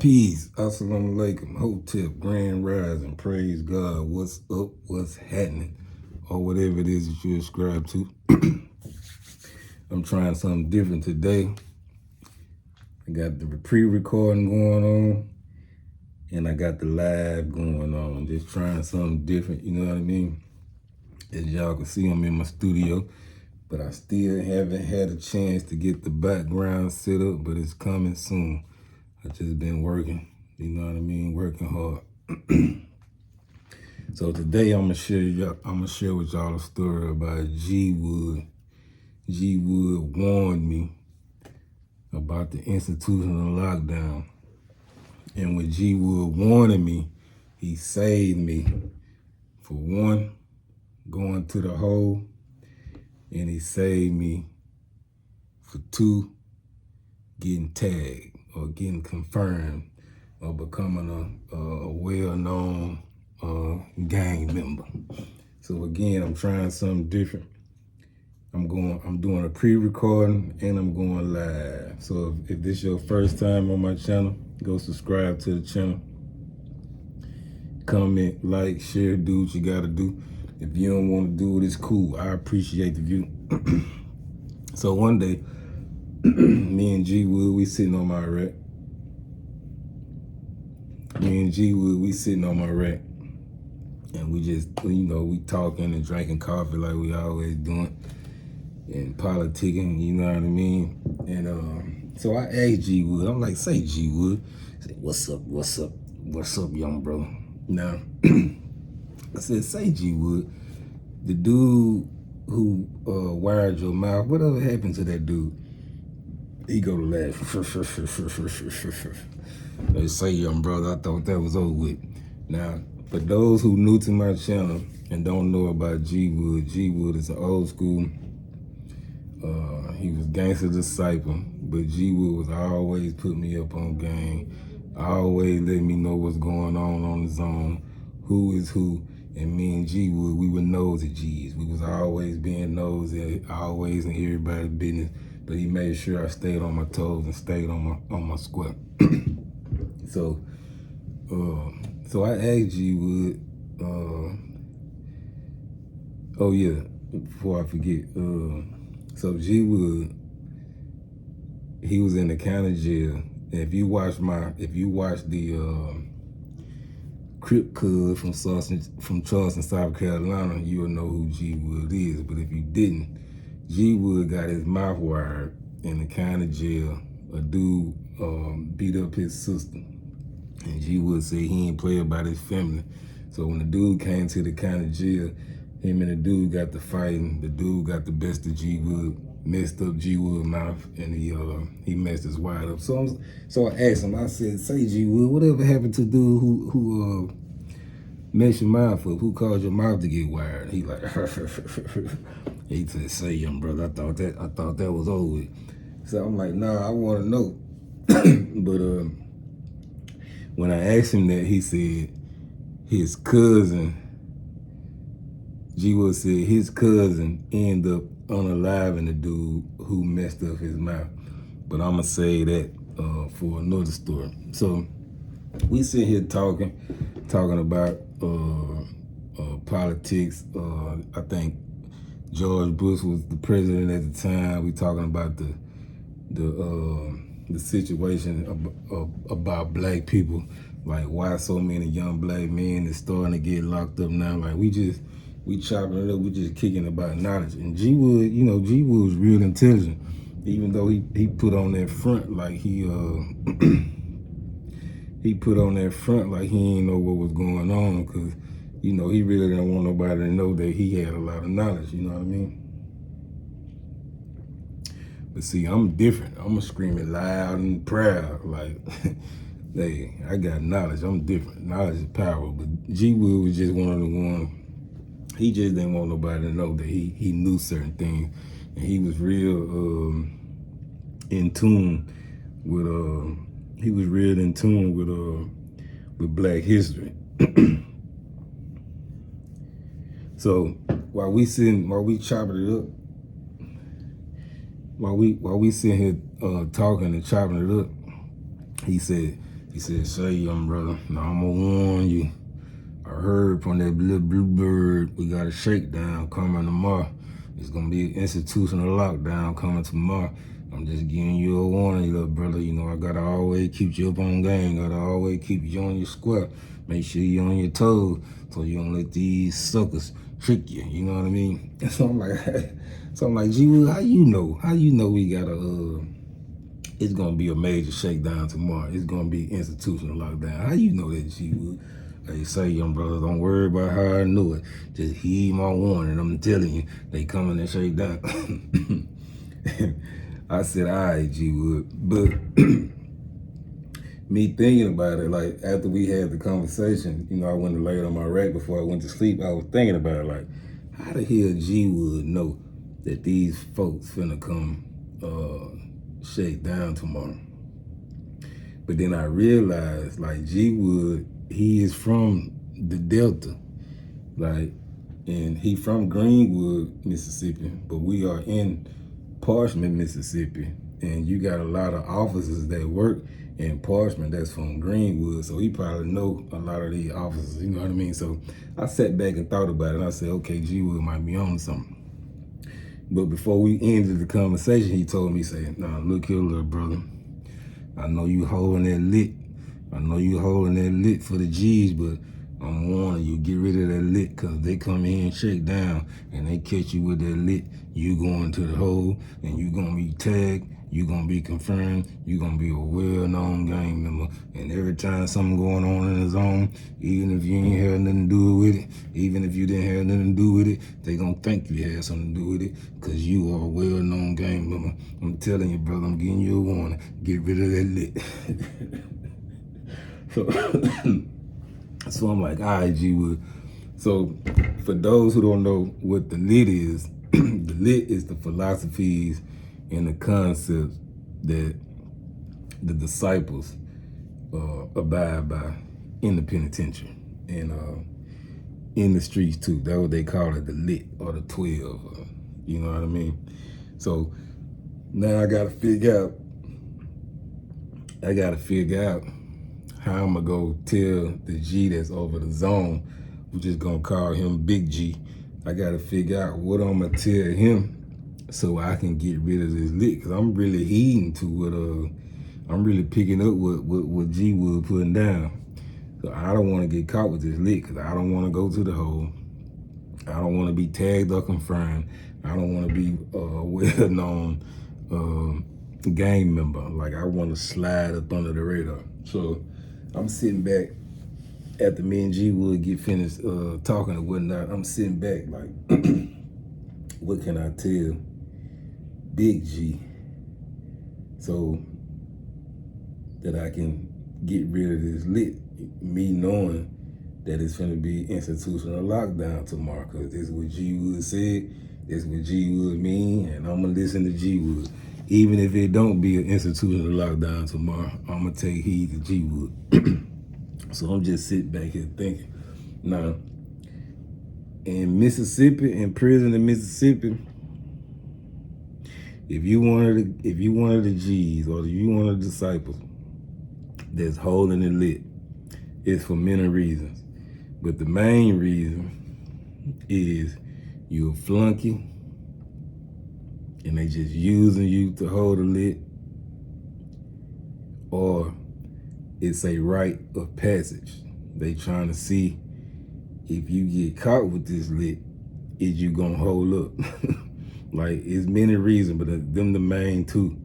Peace, assalamu alaikum, hotep, grand rising, praise God, what's up, what's happening, or whatever it is that you ascribe to. I'm trying something different today. I got the pre-recording going on, and I got the live going on. Just trying something different, you know what I mean? As y'all can see, I'm in my studio, but I still haven't had a chance to get the background set up, but it's coming soon. I just been working, you know what I mean, working hard. So today I'm gonna share with y'all a story about G Wood. G Wood warned me about the institutional lockdown. And with G Wood warning me, he saved me. For one, going to the hole, and he saved me for two, getting tagged or getting confirmed or becoming a well-known gang member. So again, I'm trying something different. I'm doing a pre-recording and I'm going live. So if this is your first time on my channel, go subscribe to the channel. Comment, like, share, do what you gotta do. If you don't want to do it, it's cool. I appreciate the view. So one day, me and G Wood, we sitting on my rack. And we just, we talking and drinking coffee like we always doing, and politicking, you know what I mean? And so I asked G Wood, I'm like, say G Wood, say, what's up, young bro? Now, I said, say G Wood, the dude who wired your mouth, whatever happened to that dude? He go to laugh. They say, young brother, I thought that was over with. Now, for those who new to my channel and don't know about G Wood is an old school. He was gangster disciple, but G Wood was always put me up on game. Always let me know what's going on the zone, who is who. And me and G Wood, we were nosy G's. We was always being nosy, always in everybody's business. But he made sure I stayed on my toes and stayed on my square. So I asked G Wood, oh yeah, before I forget, so G Wood, he was in the county jail. And if you watch the Crip Cud from Charleston, South Carolina, you'll know who G Wood is. But if you didn't, G Wood got his mouth wired in the county jail. A dude beat up his sister. And G Wood said he ain't play about his family. So when the dude came to the county jail, him and the dude got to fighting. The dude got the best of G Wood, messed up G Wood's mouth, and he messed his wide up. So I asked him, I said, say G Wood, whatever happened to dude who messed your mouth up? Who caused your mouth to get wired? He like, he said, say, young brother, I thought that was over with. So I'm like, nah, I want to know. But when I asked him that, he said his cousin, G Wood said his cousin ended up unaliving the dude who messed up his mouth. But I'm going to say that for another story. So we sit here talking about politics. I think George Bush was the president at the time. We talking about the situation about black people, like why so many young black men is starting to get locked up now. Like we chopping it up, we just kicking about knowledge. And G Wood, G Wood was real intelligent, even though he put on that front like he put on that front like he ain't know what was going on, because he really didn't want nobody to know that he had a lot of knowledge, you know what I mean? But see, I'm different. I'm going to scream it loud and proud. Like, hey, I got knowledge. I'm different. Knowledge is power. But G Wood was just one of the ones. He just didn't want nobody to know that he knew certain things. And he was real in tune with Black history. So while we chopping it up, while we sitting here talking and chopping it up, he said, He said, say, young brother, now I'm gonna warn you. I heard from that little bluebird, we got a shakedown coming tomorrow. It's gonna be an institutional lockdown coming tomorrow. I'm just giving you a warning, little brother. You know, I gotta always keep you up on game. Gotta always keep you on your square. Make sure you're on your toes so you don't let these suckers trick you. You know what I mean? So I'm like, G Wood, how you know? How you know we gotta it's gonna be a major shakedown tomorrow. It's gonna be institutional lockdown. How you know that, G Wood? They say, young brother, don't worry about how I knew it. Just heed my warning. I'm telling you, they coming and shake down. I said, all right, G Wood. But me thinking about it, like after we had the conversation, you know, I went to lay on my rack before I went to sleep. I was thinking about it, like, how the hell G Wood know that these folks finna come shake down tomorrow? But then I realized, like, G Wood, he is from the Delta, like, and he from Greenwood, Mississippi, but we are in Parchment, Mississippi, and you got a lot of officers that work in Parchment that's from Greenwood, so he probably know a lot of these officers, you know what I mean? So I sat back and thought about it, and I said, okay, G Wood might be on something. But before we ended the conversation, he told me, say, nah, look here, little brother, I know you holding that lit. I know you holding that lit for the G's, but I'm warning you, get rid of that lit, because they come in and shake down and they catch you with that lit. You going to the hole and you going to be tagged. You going to be confirmed. You going to be a well-known gang member. And every time something going on in the zone, even if you ain't had nothing to do with it, even if you didn't have nothing to do with it, they going to think you had something to do with it because you are a well-known gang member. I'm telling you, brother, I'm giving you a warning. Get rid of that lit. So I'm like, all right, G Wood. So for those who don't know what the lit is, the lit is the philosophies and the concepts that the disciples abide by in the penitentiary and in the streets too. That's what they call it, the lit or the 12. You know what I mean? So now I gotta figure out how I'm gonna go tell the G that's over the zone, we're just gonna call him Big G. I gotta figure out what I'm gonna tell him so I can get rid of this lit, because I'm really heeding to what, I'm really picking up what G Wood putting down. So I don't wanna get caught with this lit, because I don't wanna go to the hole. I don't wanna be tagged or confirmed. I don't wanna be a well-known gang member. Like, I wanna slide up under the radar. So I'm sitting back after me and G Wood get finished talking and whatnot. I'm sitting back like, what can I tell Big G so that I can get rid of this lit? Me knowing that it's gonna be institutional lockdown tomorrow, because this is what G Wood said, this is what G Wood mean, and I'm gonna listen to G Wood. Even if it don't be an institutional lockdown tomorrow, I'm gonna take heed to G Wood. So I'm just sitting back here thinking. Now, in Mississippi, in prison in Mississippi, if you one of the G's or if you one of the disciples that's holding it lit, it's for many reasons. But the main reason is you're a flunky and they just using you to hold a lit, or it's a rite of passage. They trying to see if you get caught with this lit, is you gonna hold up? Like, it's many reasons, but them the main two.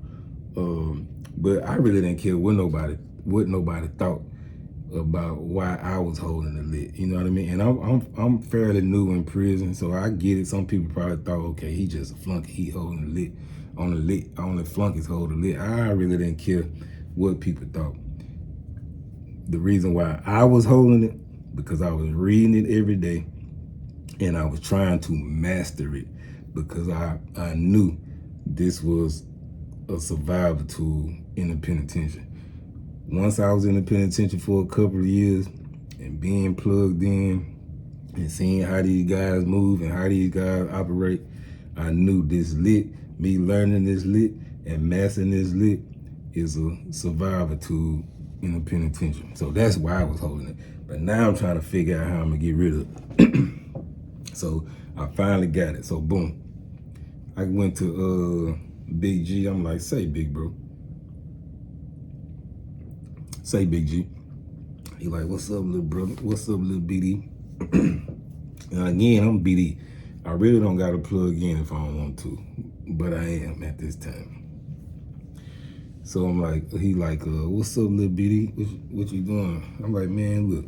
But I really didn't care what nobody thought about why I was holding the lit. You know what I mean? And I'm fairly new in prison, so I get it. Some people probably thought, okay, he just a flunky, he holding the lit. Only flunkies hold the lit. I really didn't care what people thought. The reason why I was holding it, because I was reading it every day and I was trying to master it, because I knew this was a survival tool in the penitentiary. Once I was in the penitentiary for a couple of years and being plugged in and seeing how these guys move and how these guys operate, I knew this lit, me learning this lit and mastering this lit, is a survival tool in the penitentiary. So that's why I was holding it. But now I'm trying to figure out how I'm gonna get rid of it. So I finally got it. So boom. I went to Big G. I'm like, say big bro. Say Big G. He like, what's up, little brother? What's up, little BD? And again, I'm BD. I really don't got to plug in if I don't want to, but I am at this time. So I'm like, he like, what's up, little BD? What you doing? I'm like, man, look,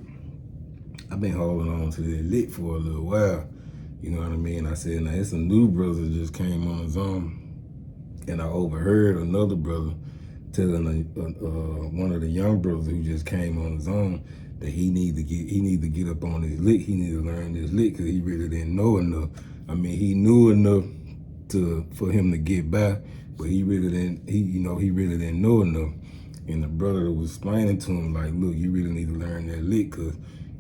I've been holding on to this lit for a little while. You know what I mean? I said, now it's a new brother that just came on his own, and I overheard another brother telling one of the young brothers who just came on his own that he need to get up on his lick. He need to learn this lick because he really didn't know enough. I mean, he knew enough for him to get by, but he really didn't. He really didn't know enough. And the brother was explaining to him like, look, you really need to learn that lick because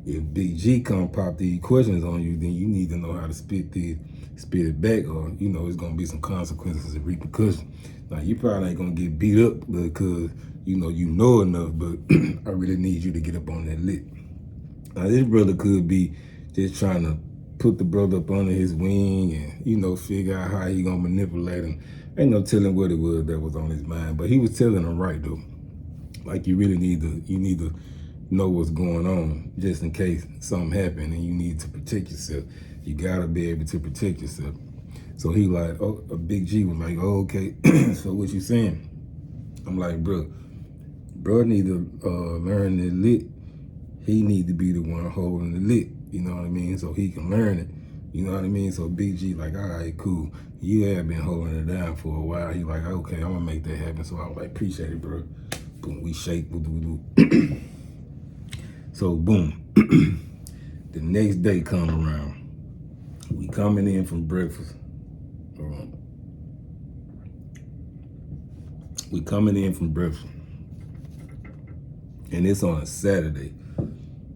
if Big G come pop these questions on you, then you need to know how to spit it back, or it's gonna be some consequences and repercussions. Now you probably ain't gonna get beat up because you know enough, but I really need you to get up on that lick. Now this brother could be just trying to put the brother up under his wing and figure out how he gonna manipulate him. Ain't no telling what it was that was on his mind, but he was telling him right though. Like you need to know what's going on just in case something happened and you need to protect yourself. You gotta be able to protect yourself. So he like, a Big G was like, oh, okay, so what you saying? I'm like, bro need to learn the lick. He need to be the one holding the lick, you know what I mean? So he can learn it, you know what I mean? So Big G like, all right, cool. You have been holding it down for a while. He like, okay, I'm gonna make that happen. So I was like, appreciate it, bro. Boom, we shake. So boom, the next day come around. We coming in from breakfast. We coming in from breakfast. And it's on a Saturday.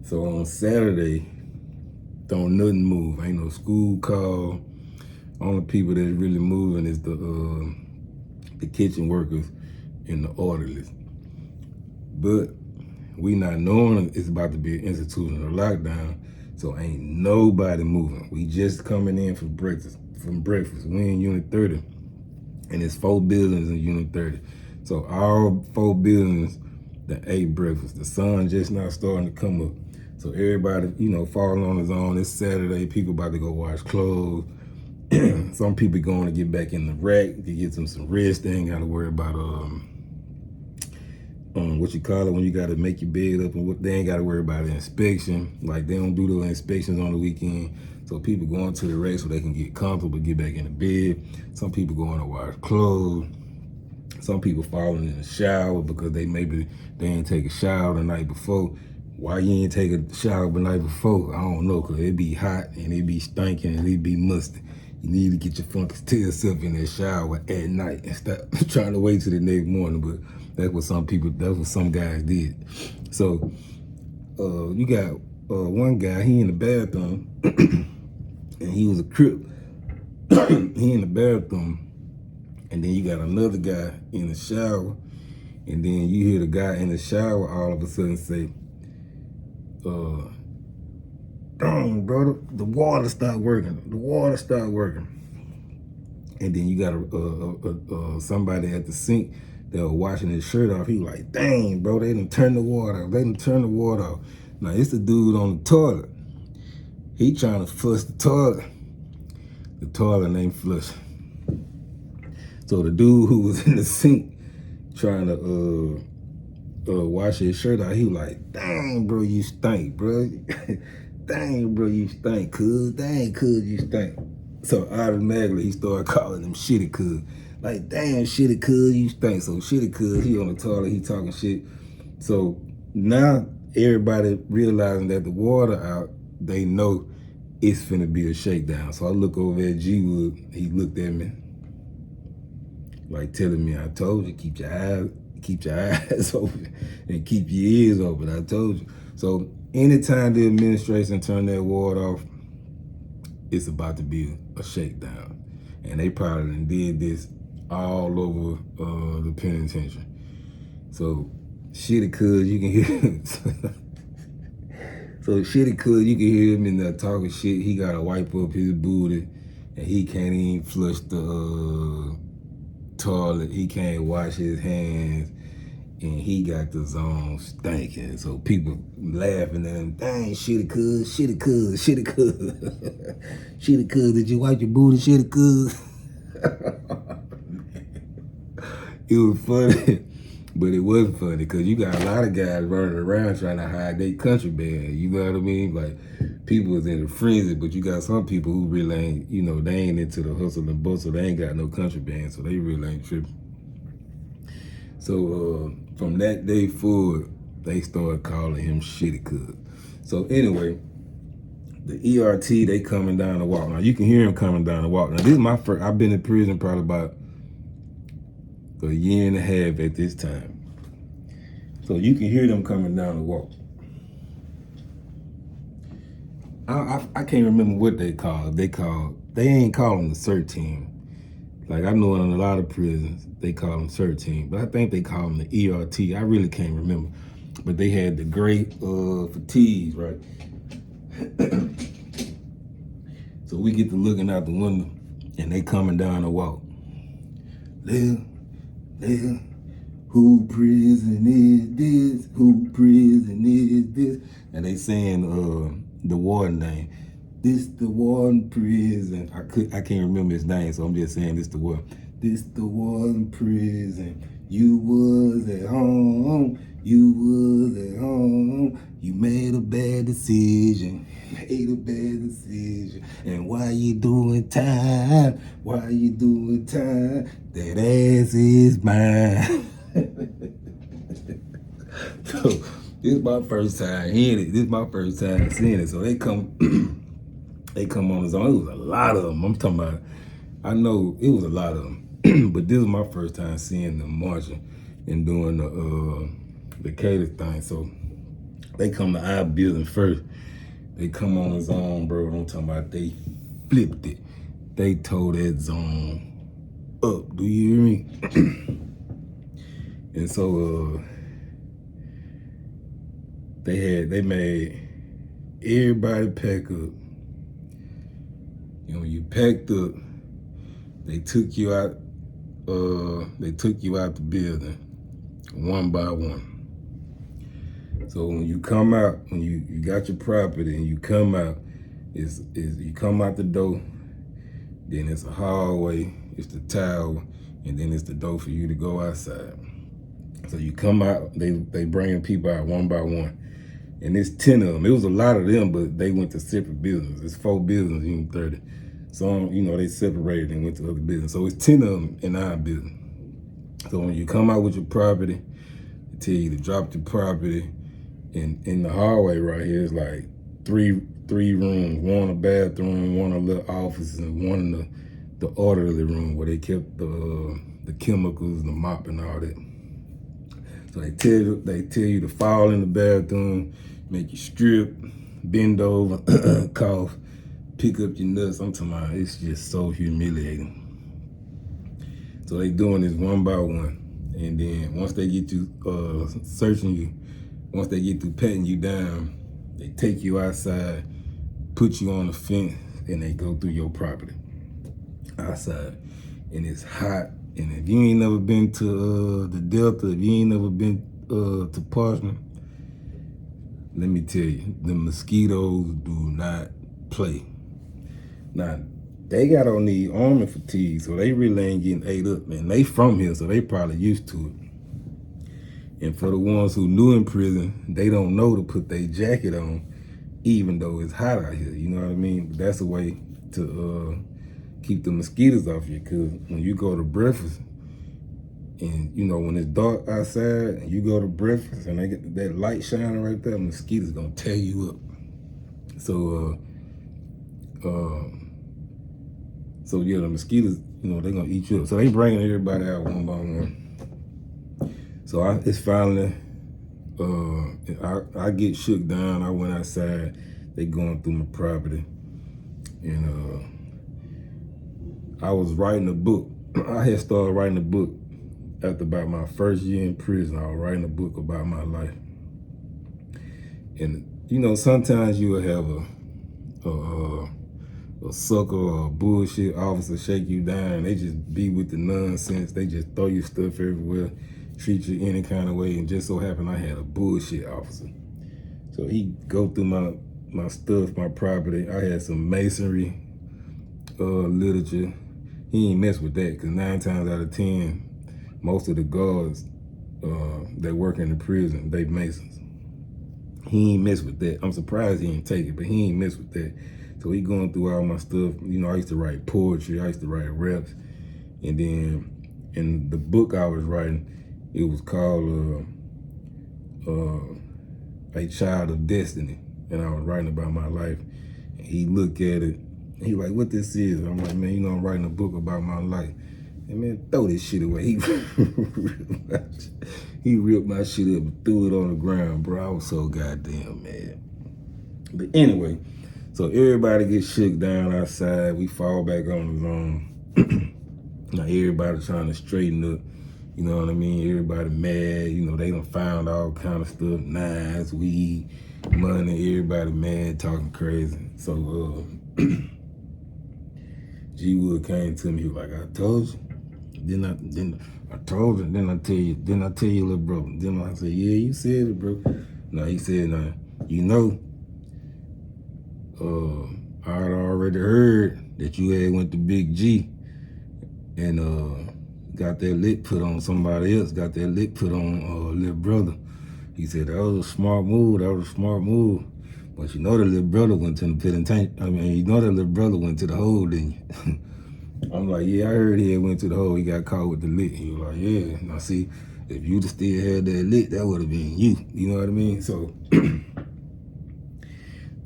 So on Saturday, don't nothing move. Ain't no school call. Only people that's really moving is the kitchen workers and the orderlies. But we not knowing it's about to be an institutional lockdown, so ain't nobody moving. We just coming in from breakfast. We in Unit 30, and it's 4 buildings in Unit 30. So all 4 buildings that ate breakfast. The sun just now starting to come up. So everybody, falling on his own. It's Saturday. People about to go wash clothes. Some people going to get back in the rack to get some rest. They ain't got to worry about what you call it when you got to make your bed up, and what they ain't got to worry about an inspection. Like they don't do the inspections on the weekend. So people going to the rack so they can get comfortable, get back in the bed. Some people going to wash clothes. Some people falling in the shower because they ain't take a shower the night before. Why you ain't take a shower the night before? I don't know, because it be hot and it be stinking and it be musty. You need to get your funky tail self in that shower at night and stop trying to wait till the next morning. But that's what some guys did. So you got one guy, he in the bathroom and he was a Crip. He in the bathroom. And then you got another guy in the shower, and then you hear the guy in the shower all of a sudden say, dang, brother, the water stopped working. And then you got somebody at the sink that was washing his shirt off. He like, dang, bro, they done turned the water off. Now, it's the dude on the toilet. He trying to flush the toilet. The toilet ain't flushing. So the dude who was in the sink trying to wash his shirt out, he was like, dang, bro, you stink, bro. Dang, bro, you stink, cuz. Dang, cuz, you stink. So automatically he started calling him shitty cuz. Like, damn, shitty cuz, you stink. So shitty cuz, he on the toilet, he talking shit. So now everybody realizing that the water out, they know it's finna be a shakedown. So I look over at G Wood, he looked at me, like telling me, I told you, keep your eyes open and keep your ears open. I told you. So anytime the administration turn that water off, it's about to be a shakedown. And they probably done did this all over the penitentiary. So Shitty cuz you can hear so shitty cuz you can hear him in there talking shit. He gotta wipe up his booty and he can't even flush the toilet. He can't wash his hands and he got the zone stinking. So people laughing at him, dang, shitty cuz, shitty cuz, shitty cuz. Shitty cuz, did you wipe your booty, shitty cuz? It was funny, but it wasn't funny because you got a lot of guys running around trying to hide their country band. You know what I mean? Like, people is in a frenzy, but you got some people who really ain't, you know, they ain't into the hustle and bustle. They ain't got no country band, so they really ain't tripping. So from that day forward, they started calling him Shitty Cuz. So anyway, the ERT, they coming down the walk. Now you can hear him coming down the walk. Now this is my first, I've been in prison probably about a year and a half at this time. So you can hear them coming down the walk. I can't remember what they called. They ain't calling the CERT team. Like, I know in a lot of prisons, they call them CERT team, but I think they call them the ERT. I really can't remember. But they had the gray fatigues, right? So we get to looking out the window and they coming down the walk. There, who prison is this? Who prison is this? And they saying the warden name. This the warden prison. I can't remember his name, so I'm just saying this the warden. This the warden prison. You was at home. You was at home. You made a bad decision. Made a bad decision. And why you doing time? Why you doing time? That ass is mine. So this is my first time hearing it. This is my first time seeing it. So they come they come on his own. It was a lot of them. I'm talking about, I know it was a lot of them. But this is my first time seeing them marching and doing the cater thing. So they come to our building first. They come on his own, bro. I'm talking about they flipped it. They tore that zone up. Do you hear me? And so they made everybody pack up. You know, you packed up, they took you out the building one by one. So when you come out, when you got your property and you come out, is you come out the door, then it's a hallway, it's the tower, and then it's the door for you to go outside. So you come out, they bringing people out one by one. And it's 10 of them. It was a lot of them, but they went to separate buildings. It's 4 buildings, even 30. Some, you know, they separated and went to other buildings. So it's 10 of them in our building. So when you come out with your property, they tell you to drop your property. And in the hallway right here is like three rooms, one a bathroom, one a little office, and one in the orderly room where they kept the chemicals, the mop and all that. So they tell you to fall in the bathroom, make you strip, bend over, cough, pick up your nuts. I'm talking about, it's just so humiliating. So they doing this one by one. And then once they get you searching you, once they get through patting you down, they take you outside, put you on the fence, and they go through your property outside. And it's hot. And if you ain't never been to the Delta, if you ain't never been to Parchman, let me tell you, the mosquitoes do not play. Now, they got on the army fatigue, so they really ain't getting ate up, man. They from here, so they probably used to it. And for the ones who new in prison, they don't know to put their jacket on, even though it's hot out here, you know what I mean? But that's a way to keep the mosquitoes off you, because when you go to breakfast, and you know, when it's dark outside and you go to breakfast and they get that light shining right there, mosquitoes gonna tear you up. So so yeah, the mosquitoes, you know, they gonna eat you up. So they bringing everybody out one by one. So it's finally, I get shook down. I went outside. They going through my property, and I was writing a book. I had started writing a book after about my first year in prison, I was writing a book about my life. And you know, sometimes you will have a sucker or a bullshit officer shake you down. They just be with the nonsense. They just throw you stuff everywhere, treat you any kind of way. And just so happened I had a bullshit officer. So he go through my stuff, my property. I had some masonry literature. He ain't mess with that, because 9 times out of 10, most of the guards that work in the prison, they masons. He ain't mess with that. I'm surprised he didn't take it, but he ain't mess with that. So he going through all my stuff. You know, I used to write poetry. I used to write raps. And then in the book I was writing, it was called A Child of Destiny. And I was writing about my life. And he looked at it. And he like, what this is? I'm like, man, you know, I'm writing a book about my life. And man, throw this shit away. He ripped my shit up and threw it on the ground, bro. I was so goddamn mad. But anyway, so everybody gets shook down outside. We fall back on the zone. Now everybody trying to straighten up. You know what I mean? Everybody mad. You know, they done found all kind of stuff. Knives, weed, money. Everybody mad, talking crazy. So G Wood came to me. He was like, I told you. Then I told you. Then I tell you, little bro. Then I said, yeah, you said it, bro. No, he said, nah, you know, I had already heard that you had went to Big G and got that lick put on somebody else, got that lick put on little brother. He said, that was a smart move, But you know the little brother went to the penitentiary. I mean, you know that little brother went to the hole, didn't you? I'm like, yeah, I heard he had went to the hole. He got caught with the lick. He was like, yeah. Now see, if you'd still had that lick, that would have been you. You know what I mean? So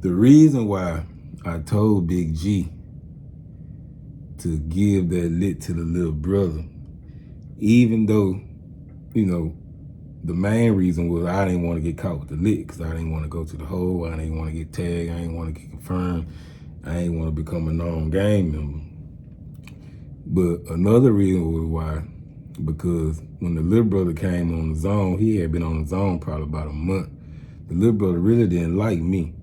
the reason why I told Big G to give that lick to the little brother, even though, you know, the main reason was I didn't want to get caught with the lick, because I didn't want to go to the hole. I didn't want to get tagged. I didn't want to get confirmed. I didn't want to become a known gang member. But another reason was why, because when the little brother came on the zone, he had been on the zone probably about a month. The little brother really didn't like me.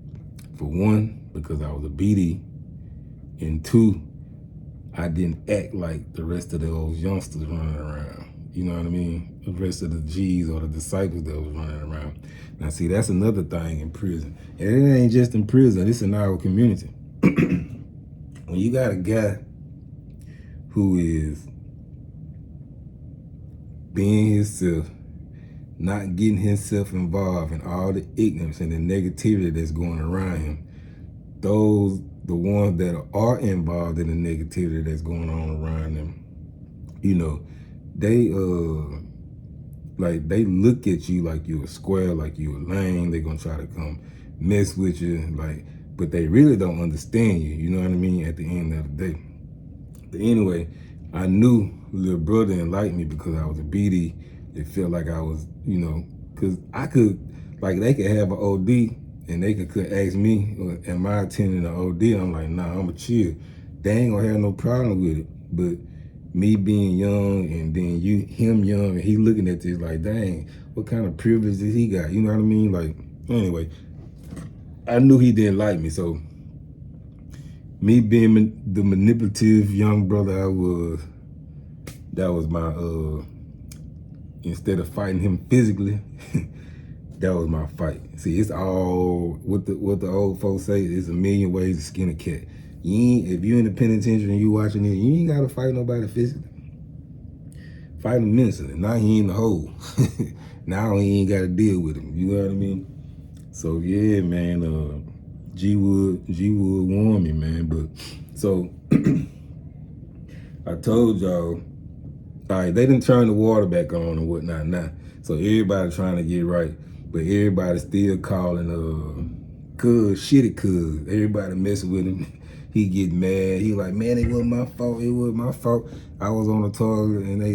For one, because I was a BD. And two, I didn't act like the rest of those youngsters running around. You know what I mean? The rest of the G's or the disciples that was running around. Now see, that's another thing in prison. And it ain't just in prison, it's in our community. When you got a guy who is being himself, not getting himself involved in all the ignorance and the negativity that's going around him, those, the ones that are involved in the negativity that's going on around them, you know, they they look at you like you a square, like you a lame. They're gonna try to come mess with you, like, but they really don't understand you. You know what I mean? At the end of the day. But anyway, I knew little brother didn't like me because I was a BD. It felt like I was, you know, because I could, like, they could have an OD and they could ask me, am I attending an OD? I'm like, nah, I'm a chill. They ain't gonna have no problem with it. But me being young and then him young and he looking at this like, dang, what kind of privilege does he got? You know what I mean? Like, anyway, I knew he didn't like me. So me being the manipulative young brother I was, that was my, instead of fighting him physically, that was my fight. See, it's all, what the old folks say, it's a million ways to skin a cat. If you in the penitentiary and you watching it, you ain't gotta fight nobody physically. Fight him mentally. Now he in the hole. Now he ain't gotta deal with him. You know what I mean? So yeah, man, G Wood warned me, man. But so I told y'all, all right, they didn't turn the water back on and whatnot now. So everybody trying to get right, but everybody still calling shitty cuz. Everybody messing with him. He get mad. He like, man, it wasn't my fault. It wasn't my fault. I was on the toilet and they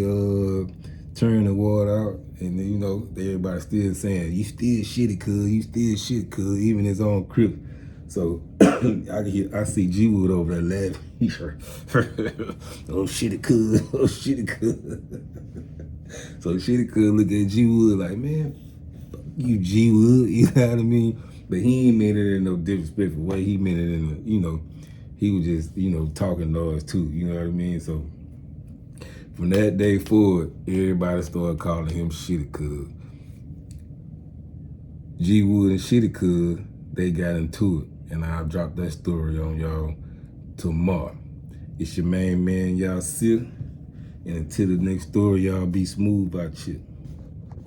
turned the water out. And then, you know, everybody still saying, you still shitty cuz, you still shit cuz, even his own crib. So I see G Wood over there laughing. He's like, oh shitty cuz, oh shitty cuz. So Shitty could look at G Wood like, man, fuck you G Wood, you know what I mean? But he ain't meant it in no disrespectful way. He meant it in a, he was just, talking noise too, you know what I mean? So from that day forward, everybody started calling him Shitty Cuz. G Wood and Shitty Cuz, they got into it. And I'll drop that story on y'all tomorrow. It's your main man, y'all see. And until the next story, y'all be smooth out here.